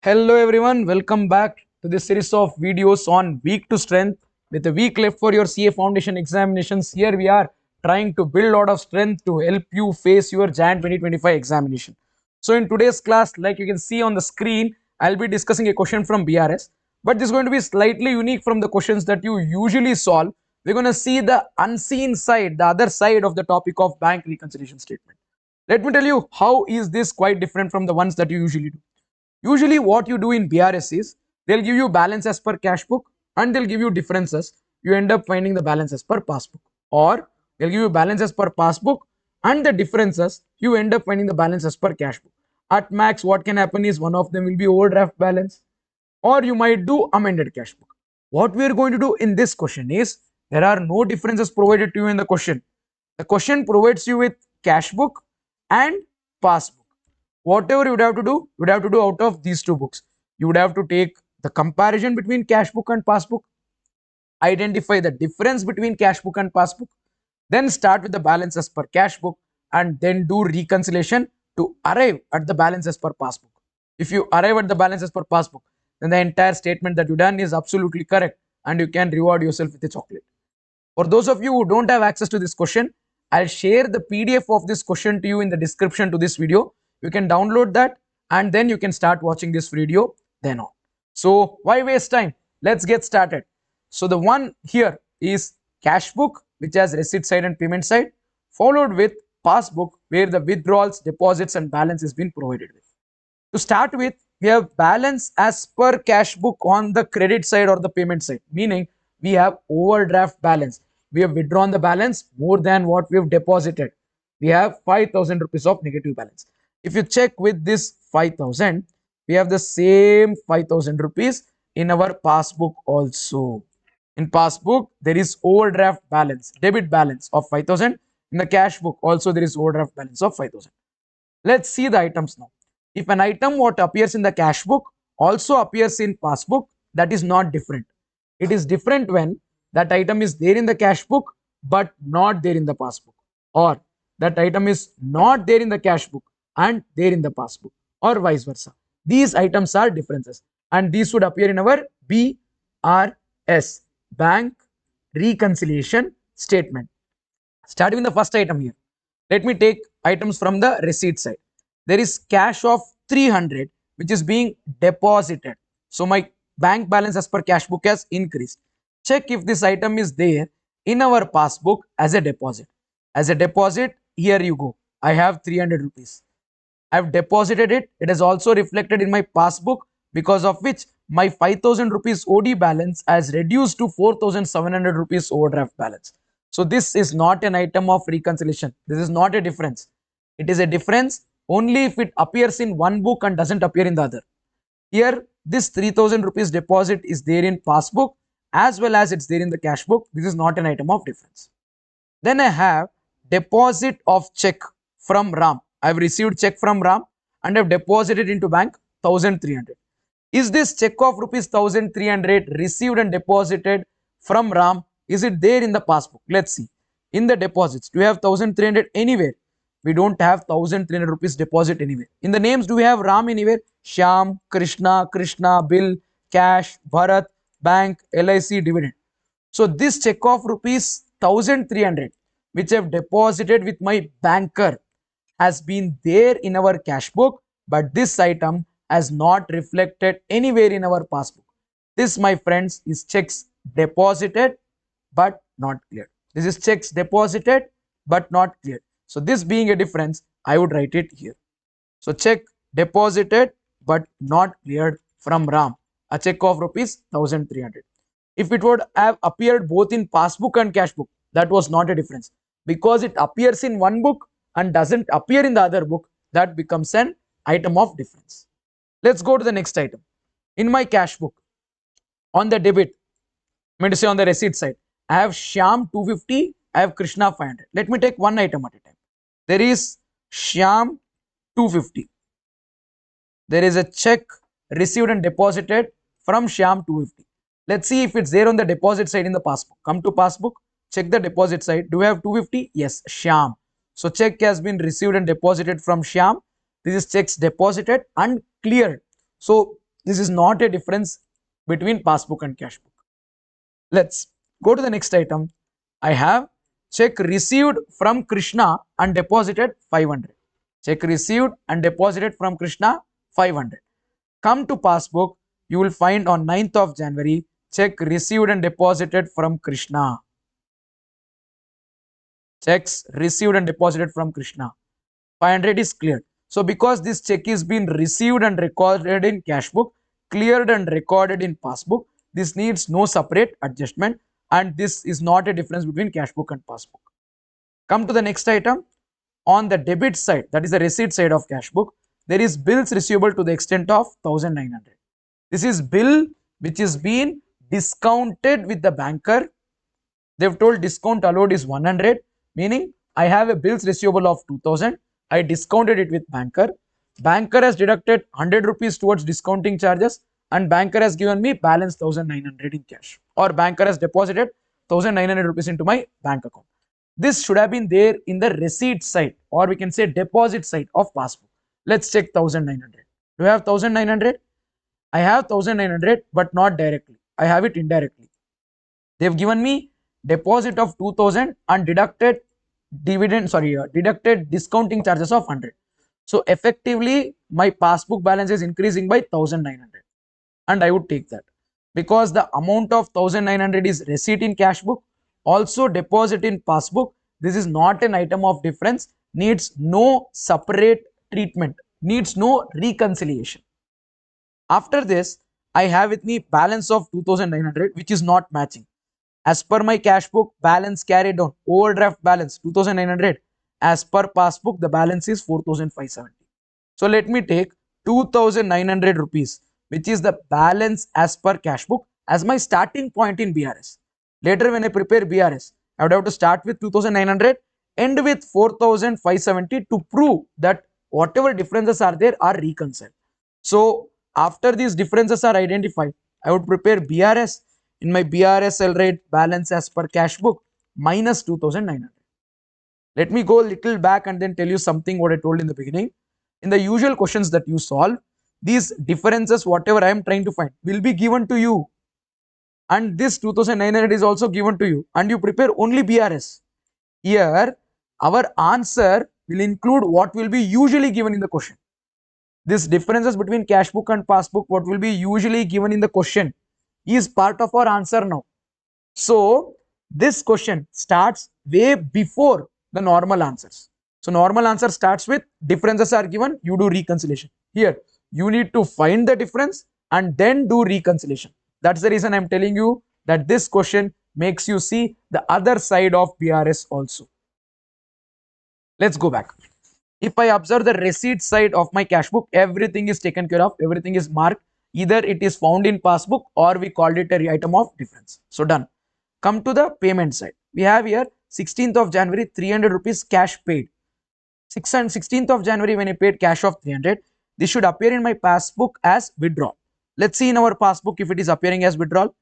Hello everyone, welcome back to this series of videos on week to strength. With a week left for your CA foundation examinations, here we are trying to build a lot of strength to help you face your Jan 2025 examination. So in today's class, like you can see on the screen, I'll be discussing a question from BRS, but this is going to be slightly unique from the questions that you usually solve. We're going to see the unseen side, the other side of the topic of bank reconciliation statement. Let me tell you how is this quite different from the ones that you usually do. Usually what you do in BRS is they'll give you balance as per cash book and they'll give you differences. You end up finding the balance as per passbook, or they'll give you balance as per passbook and the differences you end up finding the balance as per cash book. At max what can happen is one of them will be overdraft balance, or you might do amended cash book. What we are going to do in this question is there are no differences provided to you in the question. The question provides you with cash book and passbook. Whatever you would have to do, you would have to do out of these two books. You would have to take the comparison between cash book and passbook, identify the difference between cash book and passbook, then start with the balance as per cash book and then do reconciliation to arrive at the balance as per passbook. If you arrive at the balance as per passbook, then the entire statement that you done is absolutely correct and you can reward yourself with a chocolate. For those of you who don't have access to this question, I'll share the PDF of this question to you in the description to this video. You can download that and then you can start watching this video then on. So why waste time? Let's get started. So the one here is cash book, which has receipt side and payment side, followed with passbook where the withdrawals, deposits and balance is been provided with. To start with, we have balance as per cash book on the credit side or the payment side, meaning we have overdraft balance. We have withdrawn the balance more than what we have deposited. We have 5,000 rupees of negative balance. If you check with this 5,000, we have the same 5,000 rupees in our passbook also. In passbook, there is overdraft balance, debit balance of 5,000. In the cash book, also there is overdraft balance of 5,000. Let's see the items now. If an item what appears in the cash book also appears in passbook, that is not different. It is different when that item is there in the cash book but not there in the passbook, or that item is not there in the cash book and there in the passbook, or vice versa. These items are differences and these would appear in our BRS, bank reconciliation statement. Starting with the first item here, let me take items from the receipt side. There is cash of 300 which is being deposited. So my bank balance as per cash book has increased. Check if this item is there in our passbook as a deposit. As a deposit, here you go. I have 300 rupees. I have deposited it. It is also reflected in my passbook, because of which my 5,000 rupees OD balance has reduced to 4,700 rupees overdraft balance. So this is not an item of reconciliation. This is not a difference. It is a difference only if it appears in one book and doesn't appear in the other. Here, this 3,000 rupees deposit is there in passbook as well as it's there in the cash book. This is not an item of difference. Then I have deposit of check from Ram. I've received check from Ram and I've deposited into bank 1,300. Is this check of rupees 1,300 received and deposited from Ram? Is it there in the passbook? Let's see. In the deposits, do we have 1,300 anywhere? We don't have 1,300 rupees deposit anywhere. In the names, do we have Ram anywhere? Shyam, Krishna, Bill, cash, Bharat, bank, LIC, dividend. So this check of rupees 1,300 which I have deposited with my banker has been there in our cash book, but this item has not reflected anywhere in our passbook. This, my friends, is checks deposited but not cleared. This is checks deposited but not cleared. So this being a difference, I would write it here. So check deposited but not cleared from Ram, a check of rupees 1,300. If it would have appeared both in passbook and cash book, that was not a difference. Because it appears in one book and doesn't appear in the other book, that becomes an item of difference. Let's go to the next item. In my cash book, on the debit, I mean to say on the receipt side, I have Shyam 250, I have Krishna 500. Let me take one item at a time. There is Shyam 250. There is a check received and deposited from Shyam 250. Let's see if it's there on the deposit side in the passbook. Come to passbook, check the deposit side. Do we have 250? Yes, Shyam. So check has been received and deposited from Shyam. This is checks deposited and cleared. So This is not a difference between passbook and cash book. Let's go to the next item. I have check received from Krishna and deposited 500. Check received and deposited from Krishna 500. Come to passbook, you will find on 9th of January, check received and deposited from Krishna. Checks received and deposited from Krishna. 500 is cleared. So because this check is been received and recorded in cash book, cleared and recorded in passbook, this needs no separate adjustment, and this is not a difference between cash book and passbook. Come to the next item. On the debit side, that is the receipt side of cash book, there is bills receivable to the extent of 1900. This is bill which is been discounted with the banker. They've told discount allowed is 100, meaning I have a bills receivable of 2000. I discounted it with banker. Banker has deducted 100 rupees towards discounting charges, and banker has given me balance 1900 in cash, or banker has deposited 1900 rupees into my bank account. This should have been there in the receipt side, or we can say deposit side of passbook. Let's check 1900. Do you have 1900? I have 1900, but not directly. I have it indirectly. They've given me deposit of 2000 and deducted deducted discounting charges of 100. So effectively my passbook balance is increasing by 1900, and I would take that because the amount of 1900 is receipt in cash book, also deposit in passbook. This is not an item of difference, needs no separate treatment, needs no reconciliation. After this, I have with me balance of 2900 which is not matching. As per my cash book, balance carried on, overdraft balance 2900. As per passbook, the balance is 4570. So let me take 2900 rupees, which is the balance as per cash book, as my starting point in BRS. Later when I prepare BRS, I would have to start with 2900, end with 4570 to prove that whatever differences are there are reconciled. So after these differences are identified, I would prepare BRS. In my BRS, I'll write balance as per cash book minus 2900. Let me go a little back and then tell you something what I told in the beginning. In the usual questions that you solve, these differences, whatever I am trying to find, will be given to you. And this 2900 is also given to you, and you prepare only BRS. Here, our answer will include what will be usually given in the question. This differences between cash book and passbook, what will be usually given in the question, is part of our answer now. So this question starts way before the normal answers. So normal answer starts with differences are given, you do reconciliation. Here you need to find the difference and then do reconciliation. That's the reason I'm telling you that this question makes you see the other side of BRS also. Let's go back. If I observe the receipt side of my cash book, everything is taken care of, everything is marked. Either it is found in passbook or we called it a item of difference. So done. Come to the payment side. We have here 16th of January 300 rupees cash paid. 16th of January when I paid cash of 300, this should appear in my passbook as withdrawal. Let's see in our passbook if it is appearing as withdrawal.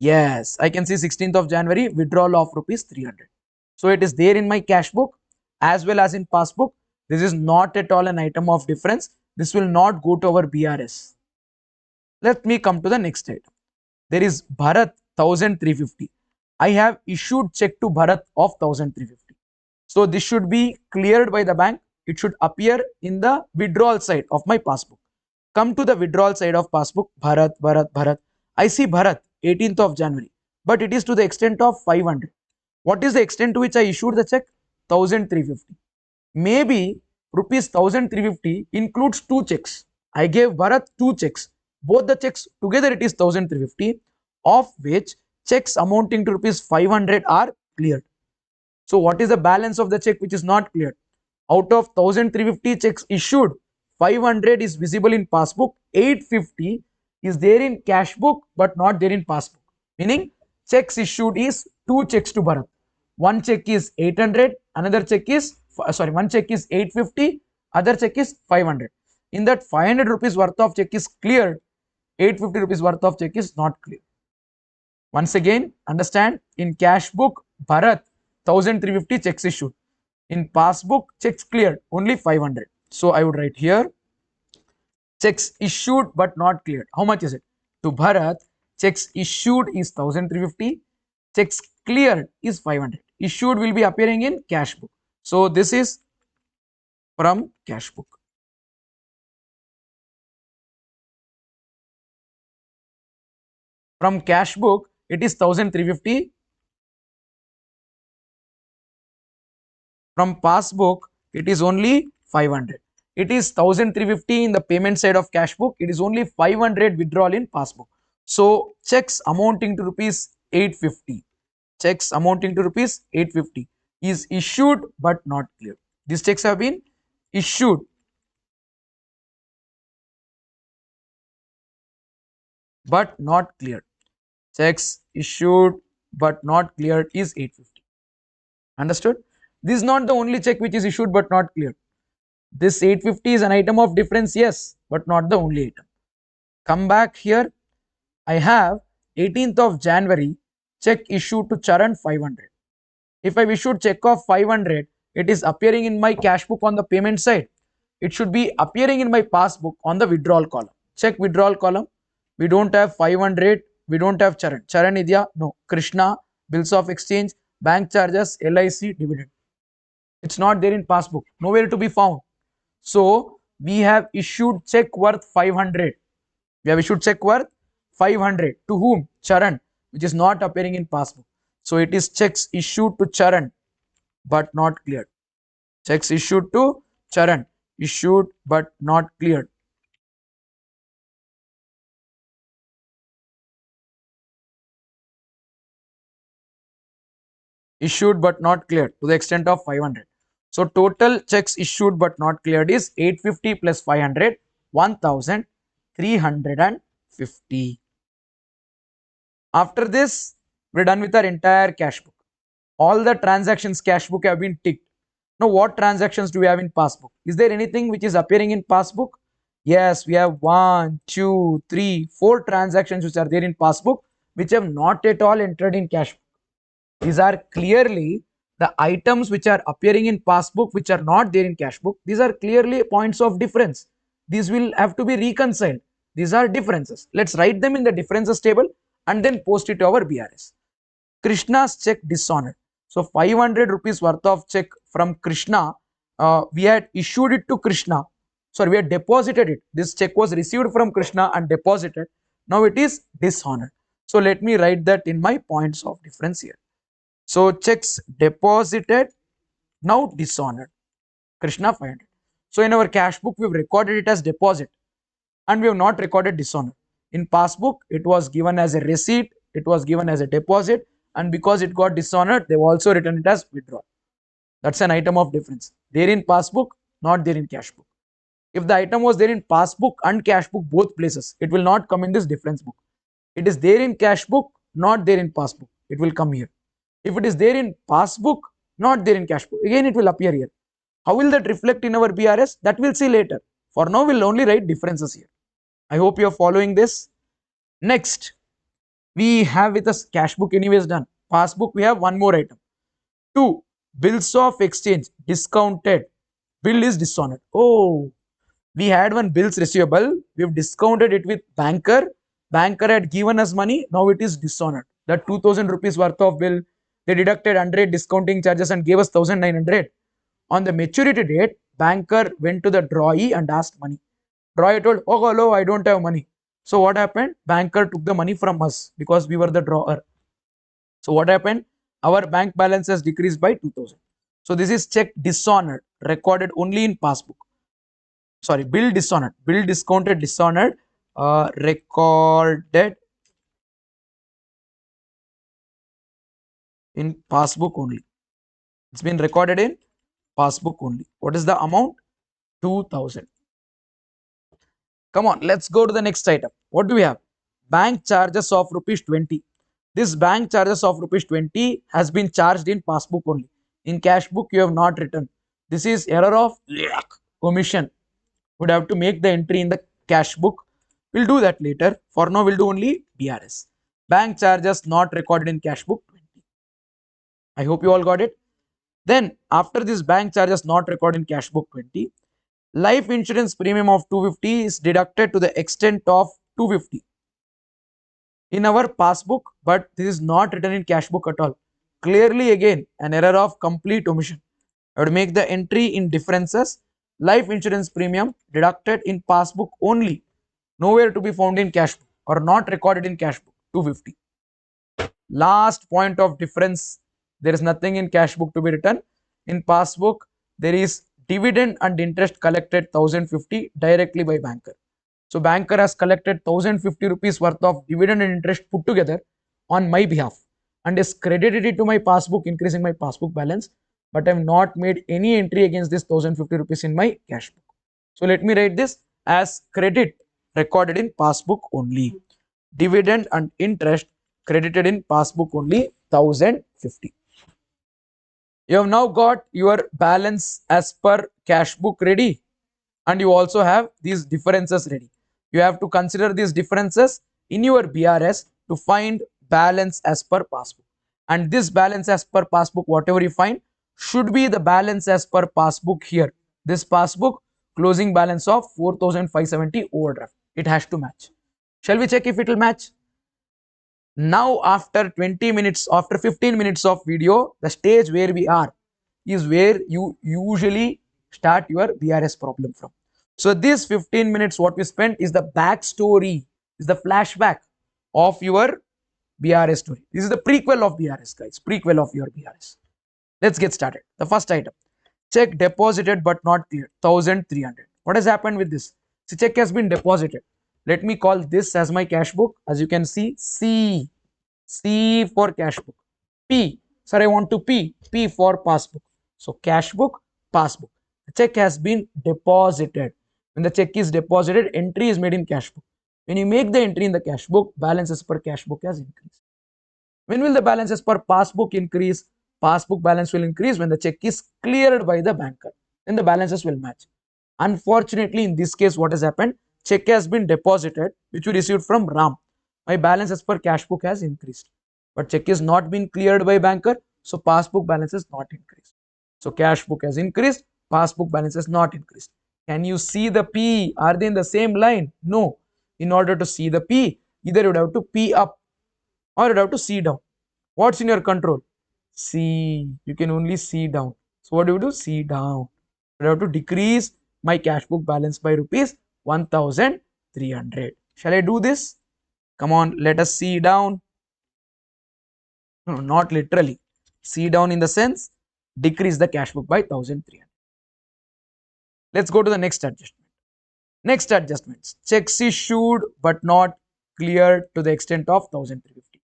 Yes, I can see 16th of January withdrawal of rupees 300. So it is there in my cash book as well as in passbook. This is not at all an item of difference. This will not go to our BRS. Let me come to the next item. There is Bharat 1350. I have issued check to Bharat of 1350. So this should be cleared by the bank. It should appear in the withdrawal side of my passbook. Come to the withdrawal side of passbook. Bharat. I see Bharat 18th of January, but it is to the extent of 500. What is the extent to which I issued the check? 1350. Maybe rupees 1350 includes two checks. I gave Bharat two checks. Both the checks together it is 1350, of which checks amounting to rupees 500 are cleared. So what is the balance of the check which is not cleared? Out of 1350 checks issued, 500 is visible in passbook, 850 is there in cash book but not there in passbook. Meaning checks issued is two checks to Bharat. One check is 800, another check is, one check is 850, other check is 500. In that 500 rupees worth of check is cleared, 850 rupees worth of check is not clear. Once again, understand, in cash book, Bharat 1350 checks issued. In passbook, checks cleared, only 500. So I would write here Checks issued but not cleared. How much is it? To Bharat, checks issued is 1350. Checks cleared is 500. Issued will be appearing in cash book. So this is from cash book. From cash book, it is 1350. From passbook, it is only 500. It is 1350 in the payment side of cash book. It is only 500 withdrawal in passbook. So checks amounting to rupees 850. Checks amounting to rupees 850 is issued but not cleared. These checks have been issued but not cleared. Checks issued but not cleared is 850. Understood? This is not the only check which is issued but not cleared. This 850 is an item of difference, yes, but not the only item. Come back here. I have 18th of January check issued to Charan 500. If I issued check of 500, it is appearing in my cash book on the payment side. It should be appearing in my passbook on the withdrawal column. Check withdrawal column. We don't have 500. We don't have Charan. Charan idya? No. Krishna, bills of exchange, bank charges, LIC, dividend. It's not there in passbook. Nowhere to be found. So we have issued check worth 500. We have issued check worth 500 to whom? Charan, which is not appearing in passbook. So it is checks issued to Charan but not cleared. Checks issued to Charan, issued but not cleared. Issued but not cleared to the extent of 500. So total checks issued but not cleared is 850 plus 500, 1350. After this, we're done with our entire cash book. All the transactions cash book have been ticked. Now, what transactions do we have in passbook? Is there anything which is appearing in passbook? Yes, we have 1, 2, 3, 4 transactions which are there in passbook which have not at all entered in cash book. These are clearly the items which are appearing in passbook which are not there in cash book. These are clearly points of difference. These will have to be reconciled. These are differences. Let's write them in the differences table and then post it to our BRS. Krishna's check dishonored. So 500 rupees worth of check from Krishna, we had issued it to Krishna. Sorry, we had deposited it. This check was received from Krishna and deposited. Now it is dishonored. So let me write that in my points of difference here. So checks deposited, now dishonored. Krishna 500. So in our cash book, we've recorded it as deposit and we have not recorded dishonor. In passbook, it was given as a receipt, it was given as a deposit, and because it got dishonored, they've also written it as withdrawal. That's an item of difference. There in passbook, not there in cash book. If the item was there in passbook and cash book, both places, it will not come in this difference book. It is there in cash book, not there in passbook. It will come here. If it is there in passbook, not there in cash book, again it will appear here. How will that reflect in our BRS? That we'll see later. For now, we'll only write differences here. I hope you're following this. Next, we have with us cash book anyways done. Passbook, we have one more item. 2. Bills of exchange discounted. Bill is dishonored. Oh, we had one bills receivable. We've discounted it with banker. Banker had given us money. Now it is dishonored. That 2000 rupees worth of bill, they deducted 100 discounting charges and gave us 1900. On the maturity date, banker went to the drawee and asked money. Drawee told, oh, hello, I don't have money. So what happened? Banker took the money from us because we were the drawer. So what happened? Our bank balance has decreased by 2000. So this is check dishonored, recorded only in passbook. Sorry, bill dishonored, bill discounted dishonored, recorded in passbook only. It's been recorded in passbook only. What is the amount? 2000. Come on, let's go to the next item. What do we have? Bank charges of rupees 20. This bank charges of rupees 20 has been charged in passbook only. In cash book, you have not written. This is error of omission. Would have to make the entry in the cash book. We'll do that later. For now, we'll do only BRS. Bank charges not recorded in cash book 20. I hope you all got it. Then, after this bank charges not recorded in cash book 20, Life insurance premium of 250 is deducted to the extent of 250 in our passbook, but this is not written in cash book at all. Clearly, again, an error of complete omission. I would make the entry in differences. Life insurance premium deducted in passbook only, nowhere to be found in cash book or not recorded in cash book. 250. Last point of difference, there is nothing in cash book to be written. In passbook, there is dividend and interest collected 1050 directly by banker. So banker has collected 1050 rupees worth of dividend and interest put together on my behalf and is credited it to my passbook, increasing my passbook balance. But I have not made any entry against this 1050 rupees in my cash book. So let me write this as credit recorded in passbook only. Dividend and interest credited in passbook only 1050. You have now got your balance as per cash book ready, and you also have these differences ready. You have to consider these differences in your BRS to find balance as per passbook. And this balance as per passbook, whatever you find, should be the balance as per passbook here. This passbook closing balance of 4570 overdraft. It has to match. Shall we check if it will match? Now after 20 minutes, after 15 minutes of video, the stage where we are is where you usually start your BRS problem from. So this 15 minutes what we spent is the backstory, is the flashback of your BRS story. This is the prequel of BRS, guys, prequel of your BRS. Let's get started. The first item, check deposited but not cleared, 1300. What has happened with this? So check has been deposited. Let me call this as my cash book. As you can see, C for cash book. P, sir, I want to P for passbook. So cash book, passbook. The check has been deposited. When the check is deposited, entry is made in cash book. When you make the entry in the cash book, balance as per cash book has increased. When will the balance as per passbook increase? Passbook balance will increase when the check is cleared by the banker. Then the balances will match. Unfortunately, in this case, what has happened? Check has been deposited, which we received from Ram. My balance as per cash book has increased. But check is not been cleared by banker, so passbook balance is not increased. So cash book has increased, passbook balance has not increased. Can you see the P? Are they in the same line? No. In order to see the P, either you would have to P up or you would have to C down. What's in your control? C. You can only C down. So what do you do? C down. You have to decrease my cash book balance by rupees 1300. Shall I do this? Come on, let us C down. No, not literally. C down in the sense decrease the cash book by 1300. Let's go to the next adjustment. Next adjustments. Checks issued but not cleared to the extent of 1350.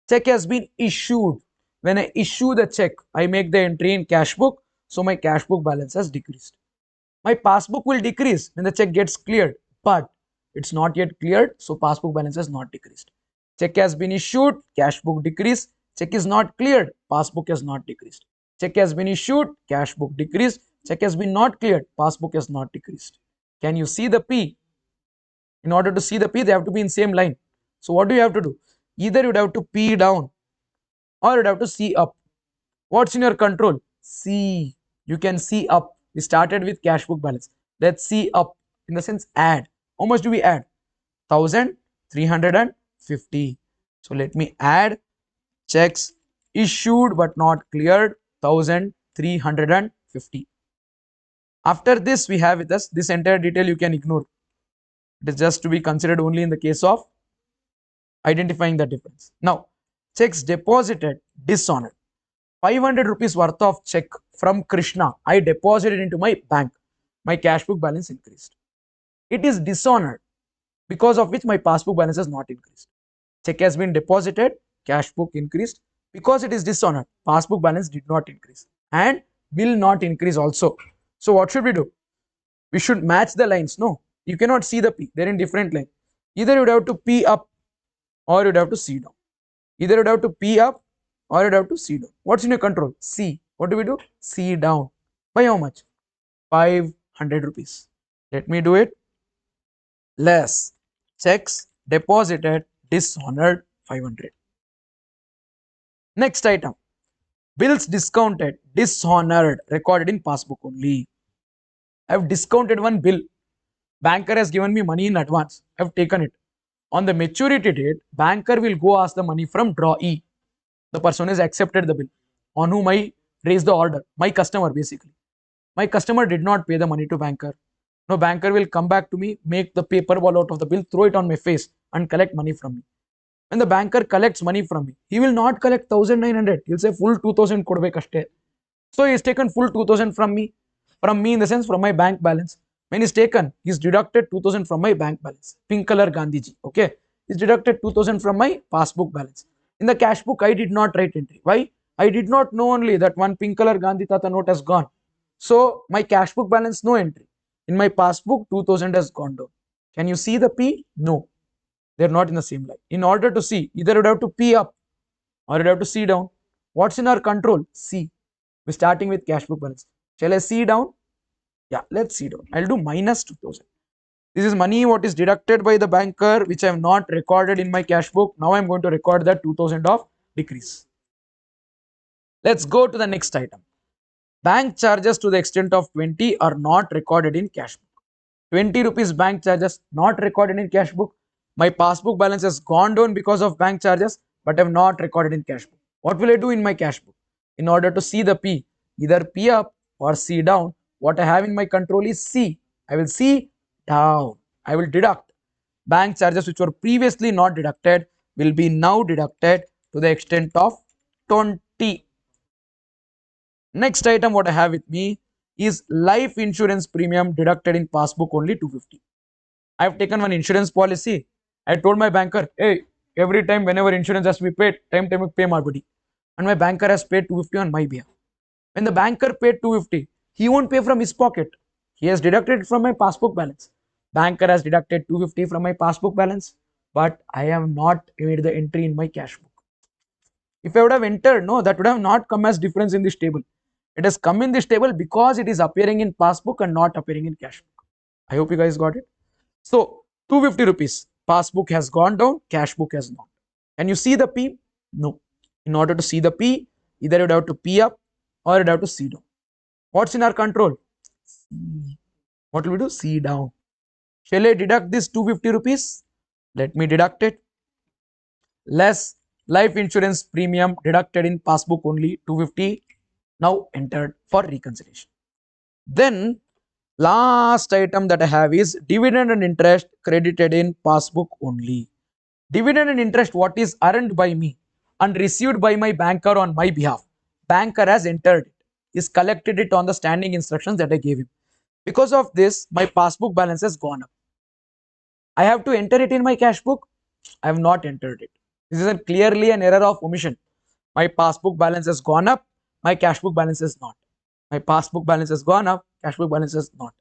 Check has been issued. When I issue the check, I make the entry in cash book, so my cash book balance has decreased. My passbook will decrease when the check gets cleared, but it's not yet cleared, so passbook balance has not decreased. Check has been issued, cash book decreased. Check is not cleared, passbook has not decreased. Check has been issued, cash book decreased. Check has been not cleared, passbook has not decreased. Can you see the P? In order to see the P, they have to be in same line. So what do you have to do? Either you would have to P down or you would have to C up. What's in your control? C. You can see up. We started with cash book balance. Let's see up in the sense add. How much do we add? 1350. So let me add checks issued but not cleared 1350. After this, we have with us this entire detail you can ignore. It is just to be considered only in the case of identifying the difference. Now, checks deposited dishonored. 500 rupees worth of check from Krishna I deposited into my bank. My cash book balance increased. It is dishonored, because of which my passbook balance has not increased. Check has been deposited, cash book increased. Because it is dishonored, passbook balance did not increase and will not increase also. So what should we do? We should match the lines. No, you cannot see the P. They're in different lines. Either you would have to P up or you would have to C down. Either you would have to P up or you would have to C down. What's in your control? C. What do we do? C down. By how much? 500 rupees. Let me do it. Less checks deposited dishonored 500. Next item, bills discounted dishonored recorded in passbook only. I have discounted one bill. Banker has given me money in advance. I have taken it. On the maturity date, banker will go ask the money from drawee. The person has accepted the bill on whom I raised the order. My customer basically. My customer did not pay the money to banker. No, banker will come back to me, make the paper ball out of the bill, throw it on my face and collect money from me. When the banker collects money from me, he will not collect 1900. He'll say full 2000 kodbekaste. So he has taken full 2000 from me. From me in the sense from my bank balance. When he's taken, he's deducted 2000 from my bank balance. Pink color Gandhiji. Okay. He's deducted 2000 from my passbook balance. In the cash book, I did not write entry. Why? I did not know only that one pink color Gandhi Tata note has gone. So my cash book balance, no entry. In my passbook, 2000 has gone down. Can you see the P? No. They're not in the same line. In order to see, either you have to P up or you have to C down. What's in our control? C. We're starting with cash book balance. Shall I C down? Yeah, let's see down. I'll do minus 2000. This is money what is deducted by the banker which I have not recorded in my cash book. Now I'm going to record that 2000 of decrease. Let's go to the next item. Bank charges to the extent of 20 are not recorded in cash book. 20 rupees bank charges not recorded in cash book. My passbook balance has gone down because of bank charges but I have not recorded in cash book. What will I do in my cash book? In order to see the P, either P up or C down, what I have in my control is C. I will C down. I will deduct. Bank charges which were previously not deducted will be now deducted to the extent of 20. Next item what I have with me is life insurance premium deducted in passbook only 250. I have taken one insurance policy. I told my banker, hey, every time whenever insurance has to be paid, time pay my body. And my banker has paid 250 on my behalf. When the banker paid 250, he won't pay from his pocket. He has deducted it from my passbook balance. Banker has deducted 250 from my passbook balance, but I have not made the entry in my cash book. If I would have entered, no, that would have not come as difference in this table. It has come in this table because it is appearing in passbook and not appearing in cash book. I hope you guys got it. So 250 rupees, passbook has gone down, cash book has not. Can you see the P? No. In order to see the P, either you would have to P up or you'd have to C down. What's in our control? C. What will we do? C down. Shall I deduct this 250 rupees? Let me deduct it. Less life insurance premium deducted in passbook only 250 now entered for reconciliation. Then last item that I have is dividend and interest credited in passbook only. Dividend and interest what is earned by me and received by my banker on my behalf. Banker has entered it, is collected it on the standing instructions that I gave him. Because of this, my passbook balance has gone up. I have to enter it in my cash book. I have not entered it. This is clearly an error of omission. My passbook balance has gone up. My cash book balance is not. My passbook balance has gone up. Cash book balance is not.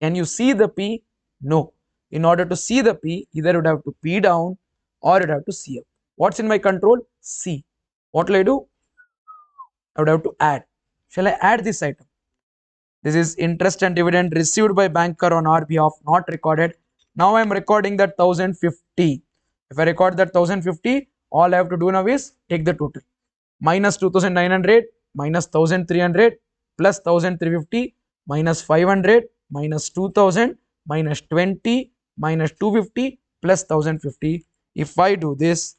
Can you see the P? No. In order to see the P, either you would have to P down or you would have to C up. What's in my control? C. What will I do? I would have to add. Shall I add this item? This is interest and dividend received by banker on our behalf, not recorded. Now I am recording that 1050. If I record that 1050, all I have to do now is take the total. Minus 2900, minus 1300, plus 1350, minus 500, minus 2000, minus 20, minus 250, plus 1050. If I do this,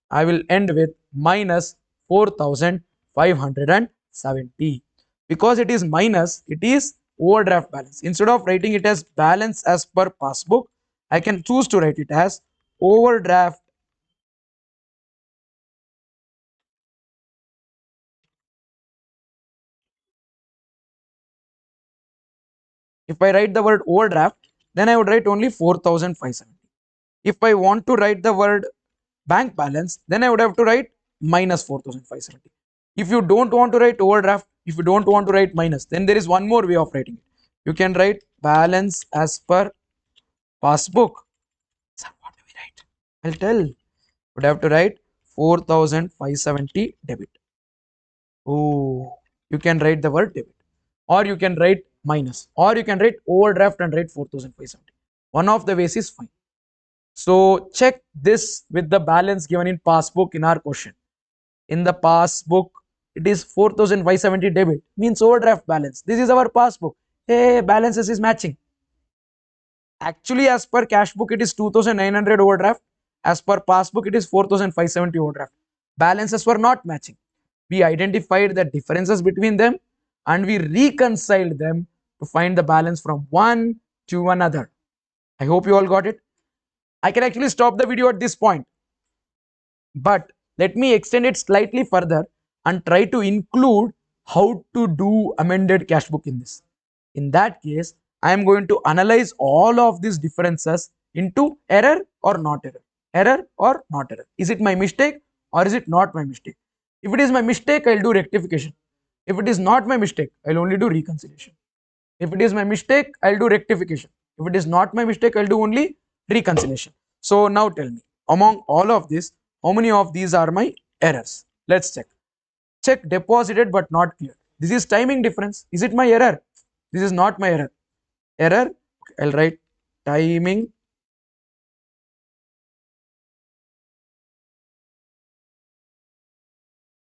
I will end with minus 4570. Because it is minus, it is overdraft balance. Instead of writing it as balance as per passbook, I can choose to write it as overdraft. If I write the word overdraft, then I would write only 4570. If I want to write the word bank balance, then I would have to write minus 4570. If you don't want to write overdraft, if you don't want to write minus, then there is one more way of writing it. You can write balance as per passbook. Sir, what do we write? I'll tell. Would have to write 4570 debit. Oh, you can write the word debit, or you can write minus, or you can write overdraft and write 4570. One of the ways is fine. So check this with the balance given in passbook in our question. In the passbook, it is 4570 debit, means overdraft balance. This is our passbook. Hey, balances is matching. Actually, as per cash book, it is 2,900 overdraft. As per passbook, it is 4,570 overdraft. Balances were not matching. We identified the differences between them and we reconciled them to find the balance from one to another. I hope you all got it. I can actually stop the video at this point, but let me extend it slightly further and try to include how to do amended cash book in this. In that case, I am going to analyze all of these differences into error or not error. Error or not error. Is it my mistake or is it not my mistake? If it is my mistake, I'll do rectification. If it is not my mistake, I'll only do reconciliation. If it is my mistake, I'll do rectification. If it is not my mistake, I'll do only reconciliation. So now tell me, among all of this, how many of these are my errors? Let's check. Check deposited but not cleared. This is timing difference. Is it my error? This is not my error. Error, okay, I'll write timing.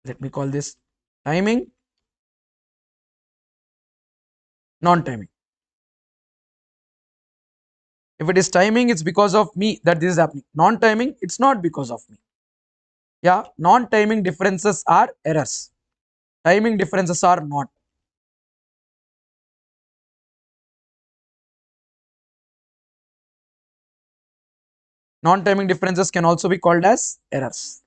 Let me call this timing, non-timing. If it is timing, it's because of me that this is happening. Non-timing, it's not because of me. Yeah, non-timing differences are errors. Timing differences are not. Non-timing differences can also be called as errors.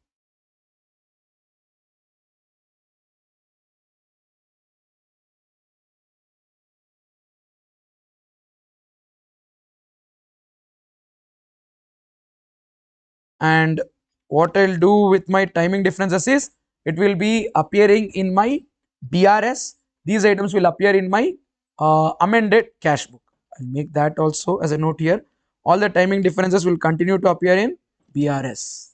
And what I'll do with my timing differences is it will be appearing in my BRS. These items will appear in my amended cash book. I'll make that also as a note here. All the timing differences will continue to appear in BRS.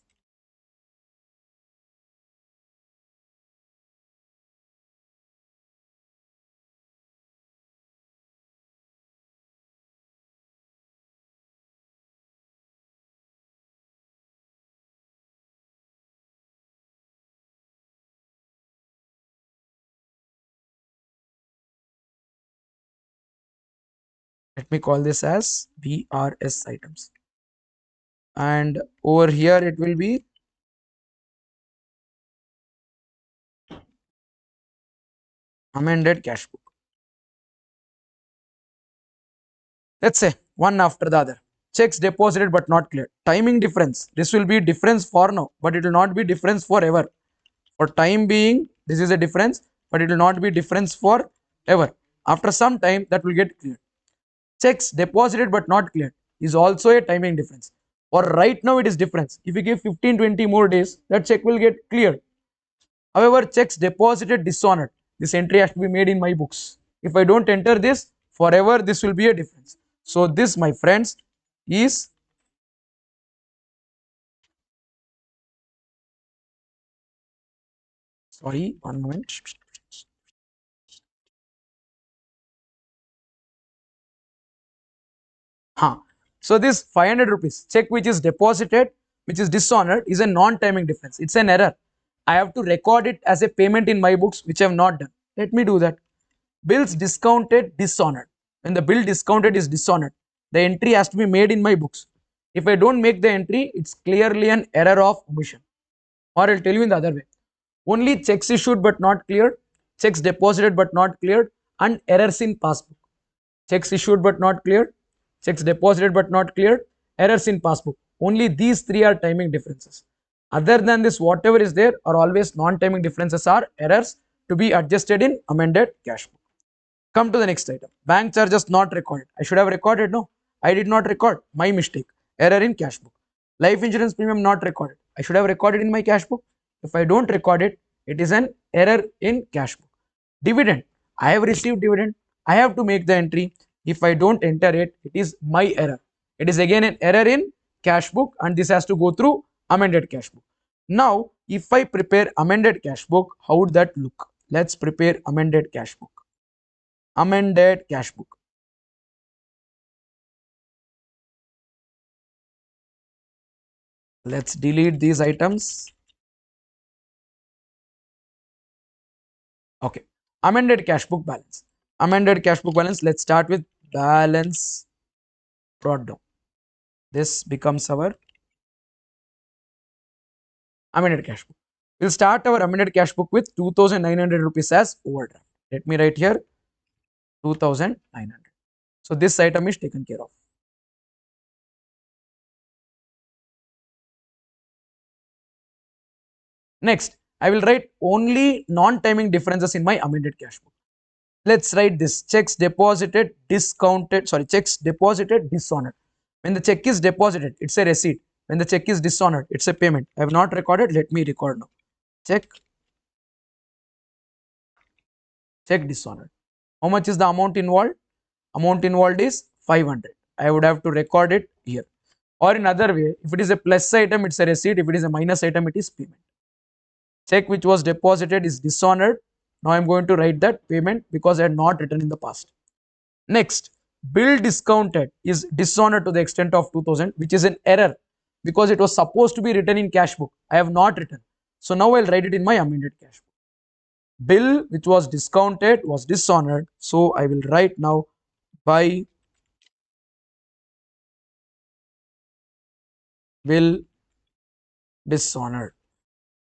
Let me call this as BRS items. And over here it will be amended cash book. Let's say one after the other. Checks deposited but not cleared. Timing difference. This will be difference for now, but it will not be difference forever. For time being, this is a difference, but it will not be difference for ever. After some time, that will get cleared. Checks deposited but not cleared is also a timing difference. For right now, it is difference. If you give 15-20 more days, that check will get cleared. However, checks deposited dishonored. This entry has to be made in my books. If I don't enter this, forever this will be a difference. So this, my friends, is sorry, one moment. Huh. So this 500 rupees check which is deposited, which is dishonored, is a non-timing difference. It's an error. I have to record it as a payment in my books, which I have not done. Let me do that. Bills discounted, dishonored. When the bill discounted is dishonored, the entry has to be made in my books. If I don't make the entry, it's clearly an error of omission. Or I'll tell you in the other way. Only checks issued but not cleared, checks deposited but not cleared, and errors in passbook. Checks issued but not cleared, checks deposited but not cleared, errors in passbook. Only these three are timing differences. Other than this, whatever is there are always non-timing differences are errors to be adjusted in amended cash book. Come to the next item. Bank charges not recorded. I should have recorded. No, I did not record. My mistake. Error in cash book. Life insurance premium not recorded. I should have recorded in my cash book. If I don't record it, it is an error in cash book. Dividend. I have received dividend. I have to make the entry. If I don't enter it, it is my error. It is again an error in cash book and this has to go through amended cash book. Now, if I prepare amended cash book, how would that look? Let's prepare amended cash book. Amended cash book. Let's delete these items. Okay. Amended cash book balance. Amended cash book balance. Let's start with balance brought down. This becomes our amended cash book. We'll start our amended cash book with 2,900 rupees as overdraft. Let me write here 2,900. So this item is taken care of. Next, I will write only non-timing differences in my amended cash book. Let's write this: checks deposited, discounted, checks deposited, dishonored. When the check is deposited, it's a receipt. When the check is dishonored, it's a payment. I have not recorded, let me record now. Check dishonored. How much is the amount involved? Amount involved is 500. I would have to record it here. Or in other way, if it is a plus item, it's a receipt. If it is a minus item, it is payment. Check which was deposited is dishonored. Now I am going to write that payment because I had not written in the past. Next, bill discounted is dishonored to the extent of 2000, which is an error because it was supposed to be written in cash book. I have not written. So now I'll write it in my amended cash book. Bill which was discounted was dishonored. So I will write now by bill dishonored.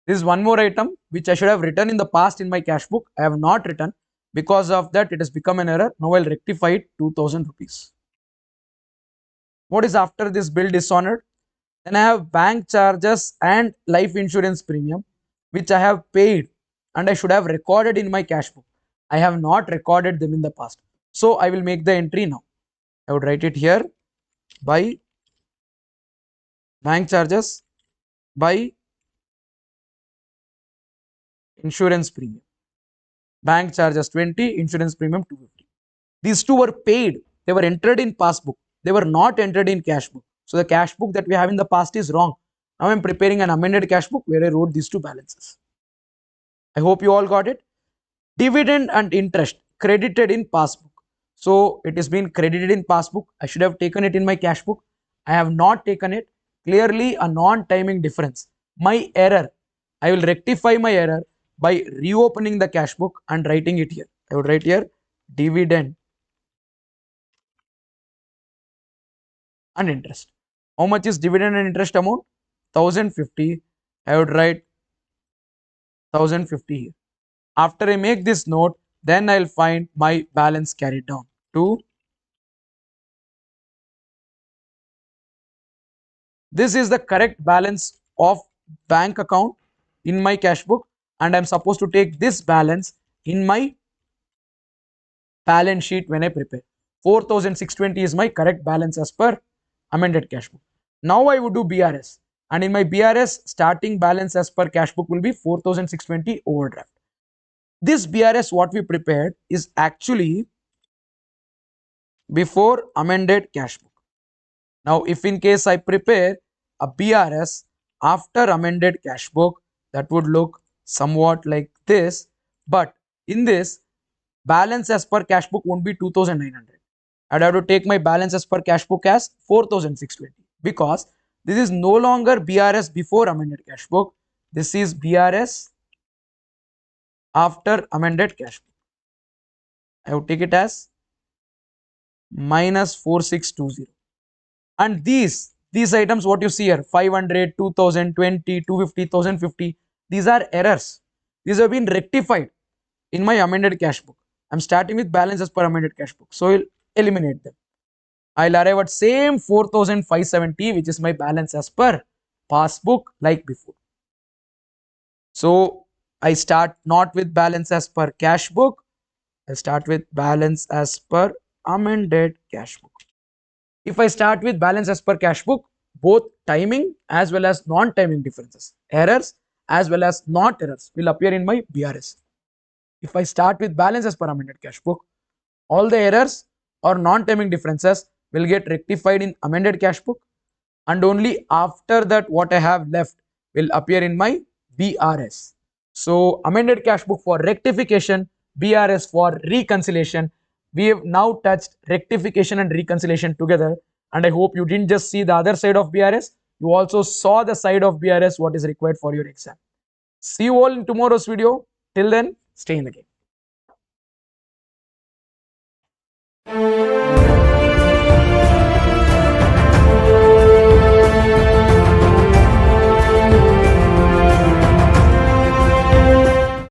This is one more item which I should have written in the past in my cash book. I have not written. Because of that, it has become an error. Now I'll rectify it, 2,000 rupees. What is after this bill dishonored? Then I have bank charges and life insurance premium, which I have paid and I should have recorded in my cash book. I have not recorded them in the past. So I will make the entry now. I would write it here by bank charges by insurance premium. Bank charges 20, insurance premium 250. These two were paid. They were entered in passbook. They were not entered in cash book. So the cash book that we have in the past is wrong. Now I am preparing an amended cash book where I wrote these two balances. I hope you all got it. Dividend and interest credited in passbook. So it has been credited in passbook. I should have taken it in my cash book. I have not taken it. Clearly a non-timing difference. My error. I will rectify my error by reopening the cash book and writing it here. I would write here dividend and interest. How much is dividend and interest amount? 1,050. I would write 1,050 here. After I make this note, then I'll find my balance carried down to. This is the correct balance of bank account in my cash book, and I'm supposed to take this balance in my balance sheet when I prepare. 4,620 is my correct balance as per amended cash book. Now I would do BRS, and in my BRS starting balance as per cash book will be 4,620 overdraft. This BRS what we prepared is actually before amended cash book. Now if in case I prepare a BRS after amended cash book, that would look somewhat like this, but in this balance as per cash book won't be 2,900. I'd have to take my balance as per cash book as 4,620 because this is no longer BRS before amended cash book. This is BRS after amended cash book. I would take it as minus 4,620. And these items what you see here 500, 2,000, 20, 250, 1,050, these are errors. These have been rectified in my amended cash book. I'm starting with balance as per amended cash book. So I'll eliminate them. I'll arrive at same 4,570 which is my balance as per passbook like before. So I start not with balance as per cash book. I start with balance as per amended cash book. If I start with balance as per cash book, both timing as well as non-timing differences, errors as well as not errors will appear in my BRS. If I start with balance as per amended cash book, all the errors or non-timing differences will get rectified in amended cash book, and only after that what I have left will appear in my BRS. So amended cash book for rectification, BRS for reconciliation. We have now touched rectification and reconciliation together, and I hope you didn't just see the other side of BRS, you also saw the side of BRS what is required for your exam. See you all in tomorrow's video. Till then, stay in the game.